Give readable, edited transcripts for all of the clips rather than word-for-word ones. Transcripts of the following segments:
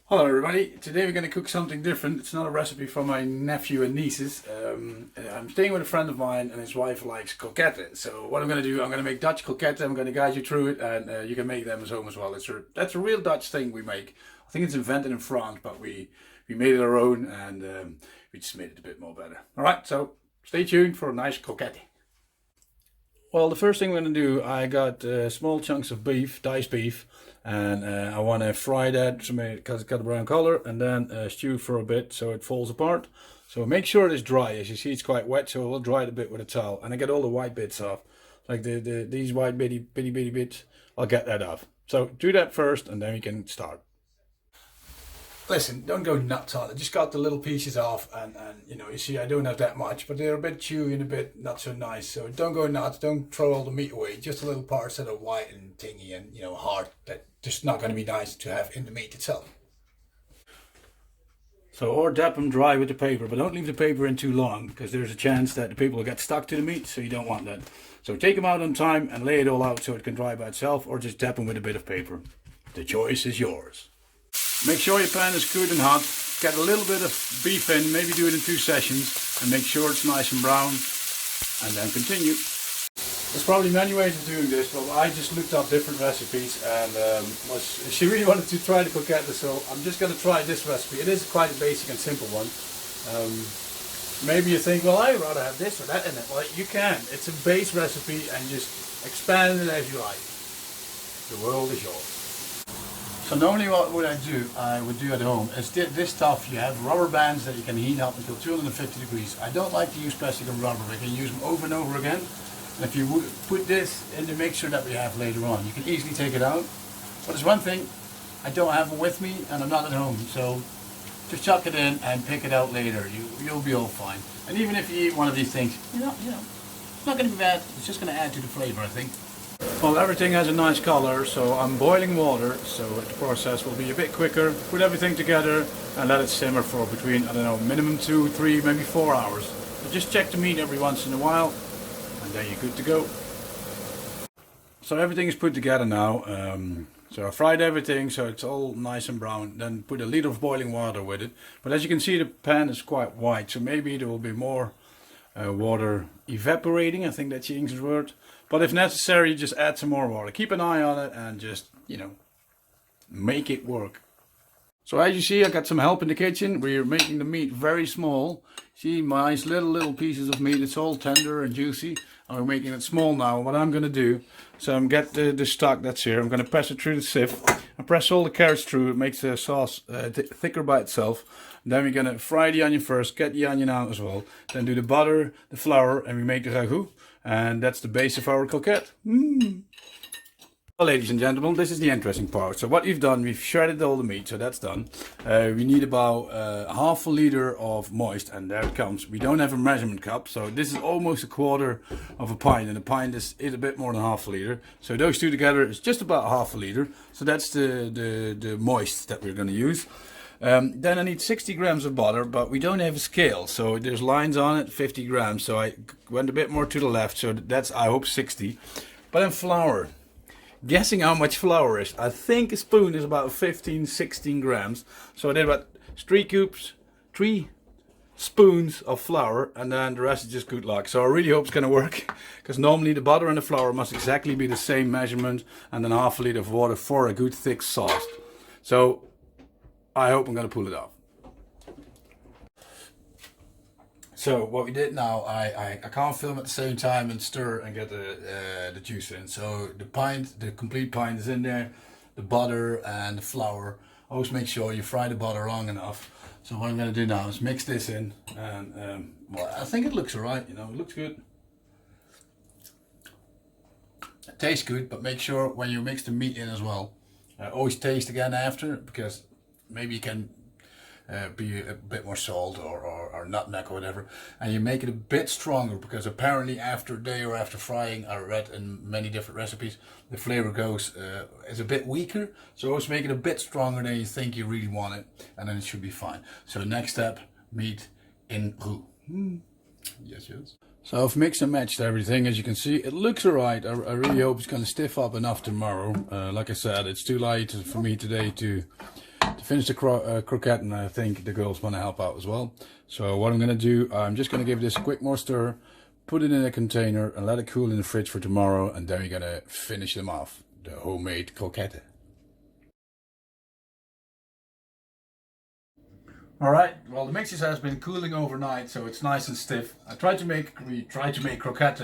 Hello everybody, today we're going to cook something different. It's not a recipe for my nephew and nieces. I'm staying with a friend of mine and his wife likes kroketten. So what I'm going to do, I'm going to make Dutch kroketten. I'm going to guide you through it and you can make them at home as well. That's a real Dutch thing we make. I think it's invented in France, but we made it our own and we just made it a bit more better. Alright, so stay tuned for a nice kroketten. Well, the first thing we're going to do, I got small chunks of beef, diced beef, and I want to fry that because it's got a brown color, and then stew for a bit so it falls apart. So make sure it is dry. As you see, it's quite wet, so we'll dry it a bit with a towel, and I get all the white bits off, like these white bitty bits. I'll get that off. So do that first, and then we can start. Listen, don't go nuts on it. Just got the little pieces off, and you know, you see I don't have that much, but they're a bit chewy and a bit not so nice. So don't go nuts. Don't throw all the meat away. Just the little parts that are white and tingy and, you know, hard, that just not going to be nice to have in the meat itself. So, or dap them dry with the paper, but don't leave the paper in too long because there's a chance that the paper will get stuck to the meat, so you don't want that. So take them out on time and lay it all out so it can dry by itself, or just dap them with a bit of paper. The choice is yours. Make sure your pan is good and hot. Get a little bit of beef in, maybe do it in 2 sessions, and make sure it's nice and brown, and then continue. There's probably many ways of doing this, but I just looked up different recipes, and she really wanted to try the croquette, so I'm just going to try this recipe. It is quite a basic and simple one. Maybe you think, well, I'd rather have this or that in it. Well, you can. It's a base recipe, and just expand it as you like. The world is yours. So normally what would I would do at home is this stuff. You have rubber bands that you can heat up until 250 degrees. I don't like to use plastic and rubber. We can use them over and over again. And if you would put this in the mixture that we have later on, you can easily take it out. But there's one thing, I don't have them with me and I'm not at home. So just chuck it in and pick it out later. You'll be all fine. And even if you eat one of these things, you know, it's not going to be bad. It's just going to add to the flavor, I think. Well, everything has a nice color, so I'm boiling water, so the process will be a bit quicker. Put everything together and let it simmer for between, I don't know, minimum 2, 3, maybe 4 hours. But just check the meat every once in a while, and then you're good to go. So everything is put together now. So I fried everything, so it's all nice and brown. Then put a liter of boiling water with it. But as you can see, the pan is quite wide, so maybe there will be more water evaporating. I think that's the English word. But if necessary, just add some more water. Keep an eye on it and just, you know, make it work. So as you see, I got some help in the kitchen. We're making the meat very small. See, nice little pieces of meat. It's all tender and juicy. And we're making it small now. What I'm going to do, so I'm get the stock that's here. I'm going to press it through the sieve. I press all the carrots through. It makes the sauce thicker by itself. And then we're going to fry the onion first. Get the onion out as well. Then do the butter, the flour, and we make the ragout. And that's the base of our croquette. Well, ladies and gentlemen, this is the interesting part. So what we've done, we've shredded all the meat, so that's done. We need about half a liter of moist, and there it comes. We don't have a measurement cup, so this is almost a quarter of a pint, and a pint is a bit more than half a liter. So those two together is just about half a liter. So that's the moist that we're going to use. Then I need 60 grams of butter, but we don't have a scale, so there's lines on it, 50 grams. So I went a bit more to the left, so that's, I hope, 60. But then flour. Guessing how much flour is. I think a spoon is about 15-16 grams. So I did about 3 spoons of flour, and then the rest is just good luck. So I really hope it's going to work, because normally the butter and the flour must exactly be the same measurement, and then half a liter of water for a good thick sauce. So I hope I'm going to pull it off. So what we did now, I can't film at the same time and stir and get the juice in. So the complete pint is in there, the butter and the flour. Always make sure you fry the butter long enough. So what I'm going to do now is mix this in, and well, I think it looks alright. You know, it looks good. It tastes good, but make sure when you mix the meat in as well, always taste again after, because maybe you can be a bit more salt or nutmeg or whatever, and you make it a bit stronger, because apparently after a day or after frying, I read in many different recipes, the flavor goes is a bit weaker. So always make it a bit stronger than you think you really want it, and then it should be fine. So next step, meat in roux. Yes. So I've mixed and matched everything. As you can see, it looks alright. I really hope it's going to stiff up enough tomorrow. Like I said, it's too late for me today to To finish the croquette, I think the girls want to help out as well. So what I'm going to do, I'm just going to give this a quick more stir, put it in a container and let it cool in the fridge for tomorrow, and then we're going to finish them off. The homemade croquette. Alright, well the mixture has been cooling overnight, so it's nice and stiff. We tried to make croquette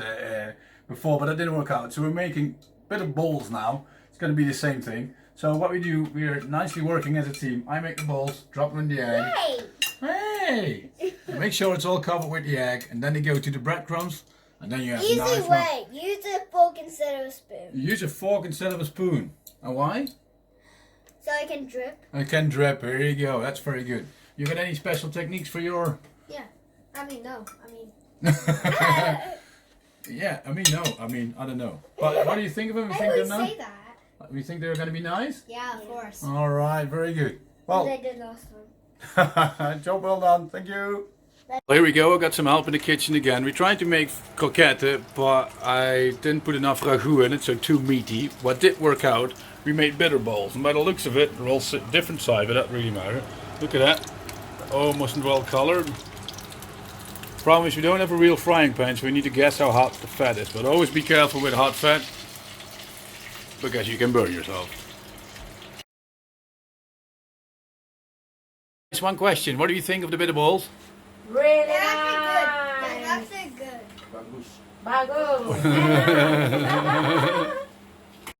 before, but that didn't work out. So we're making bitter balls now. It's going to be the same thing. So what we do, we're nicely working as a team. I make the balls, drop them in the egg. Hey! Make sure it's all covered with the egg, and then they go to the breadcrumbs, and then you have Easy nice way. Use a fork instead of a spoon. You use a fork instead of a spoon. And why? So I can drip. I can drip. Here you go. That's very good. You got any special techniques for your? Yeah. I mean, no. I mean. Yeah. I mean, no. I mean, I don't know. But what do you think of them? You think they're nice? Say that. You think they're going to be nice? Yeah, of course. All right. Very good. Well. They did last time. Job well done. Thank you. Well, here we go. I got some help in the kitchen again. We tried to make croquette, but I didn't put enough ragu in it, so too meaty. What did work out, we made bitter balls, and by the looks of it, they're all different size, but that doesn't really matter. Look at that. Almost well colored. Problem is we don't have a real frying pan, so we need to guess how hot the fat is. But always be careful with hot fat, because you can burn yourself. Just one question. What do you think of the bitter balls? Really They're actually good. nice. Bagus.